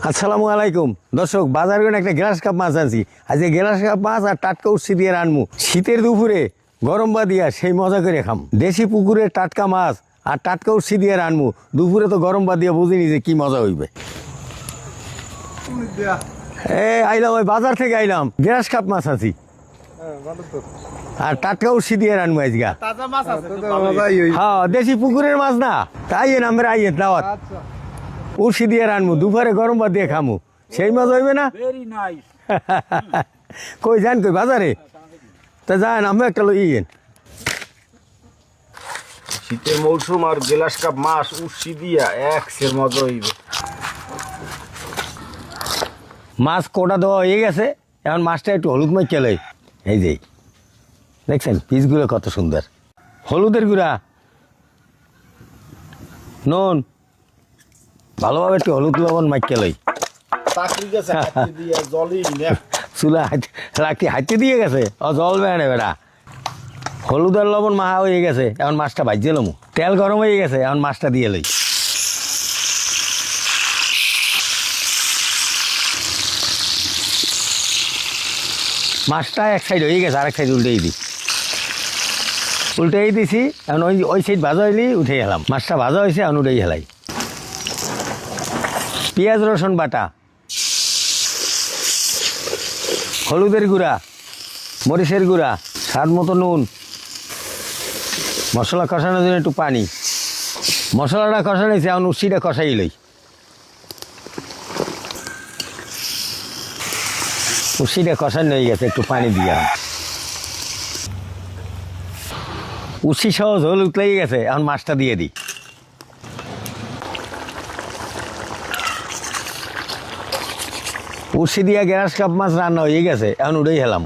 আসসালামু আলাইকুম দর্শক, বাজার করে একটা গ্লাস কাপ মাছ আনছি। আজকে গ্লাস কাপ মাছ আর টাটকা উঠছি দিয়ে রানমু। শীতের দুপুরে গরম বা দিয়া সেই মজা করে খাম। দেশি পুকুরের টাটকা মাছ আর টাটকা উঠছি দিয়ে রানমু। দুপুরে তো গরম বা দিয়া বুঝিনি যে কি মজা হইবে। আইলাম ওই বাজার থেকে আইলাম, গ্লাস কাপ মাছ আছি আর টাটকা উঠছি দিয়ে রানমু আজকে। হ্যাঁ, দেশি পুকুরের মাছ না, তাই আমরা আইয়ে দাওয়াত উড়শি দিয়ে রানমু, দুপুরে গরম ভাত দিয়ে খামু, সেই মজা হইবে না? কই যান, কই বাজারে? তা যান, আমি একটা লইয়েন। শীতের মৌসুম আর গ্লাস কাপ মাছ উঠছি দিয়া একসের মজা হইবে। মাছ কোটা দেওয়া হয়ে গেছে, এখন মাছটা একটু হলুদ মাখিয়ে লই। এই যে দেখছেন পিসগুলো কত সুন্দর, হলুদের গুঁড়া, নুন, ভালোভাবে একটু হলুদ লবণ মাখিয়ে লই। চুলা রাখি হাঁটতে দিয়ে গেছে, ও জল বেড়ে বেড়া। হলুদ আর লবণ মাহা হয়ে গেছে, এখন মাছটা ভাজিয়ে লমু। তেল গরম হয়ে গেছে, এখন মাছটা দিয়ে লই। মাছটা এক সাইড হয়ে গেছে, আরেক সাইড উল্টেই দিই। উল্টেই দিছি, এখন ওই সাইড ভাজা হইলেই উঠে গেলাম। মাছটা ভাজা হয়েছে, এখন উঠেই হেলাই। পেঁয়াজ রসুন বাটা, হলুদের গুঁড়া, মরিচের গুঁড়া, স্বাদ মতো নুন, মশলা কষানোর জন্য একটু পানি। মশলাটা কষানোছে, এখন উচ্ছিটা কষাই লই। উচ্ছিটা কষানো হয়ে গেছে, একটু পানি দিয়ে উচ্ছি সহ ঝোল উতলেই গেছে, এখন মাছটা দিয়ে দিই। উচ্ছি দিয়া গ্লাস কাপ মাছ রান্না হয়ে গেছে, এখন উঠেই হেলাম।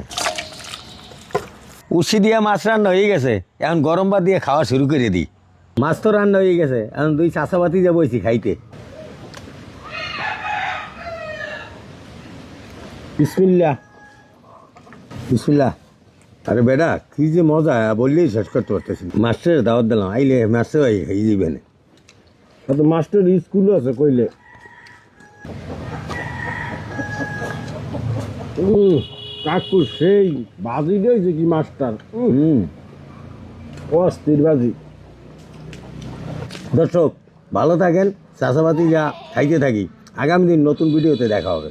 উচ্ছি দিয়া মাছ রান্না হয়ে গেছে, এখন গরম ভাত দিয়ে খাওয়া শুরু করে দিই। মাছ তো রান্না হয়ে গেছে, এখন দুই চাষাবাতি যা বইছি খাইতে। বিসমিল্লাহ বিসমিল্লাহ। আরে বেটা, কি যে মজা, বললেই শেষ করতে পারতেছি। মাস্টারের দাওয়াত দিলাম, আইলে মাস্টার হয়ে যাবে না। মাস্টার স্কুলও আছে কইলে। কাকু সেই বাজি দিয়েছে কি মাস্টার, অস্থির বাজি। দর্শক ভালো থাকেন, চাষাবাতি যা খাইতে থাকি। আগামী দিন নতুন ভিডিওতে দেখা হবে।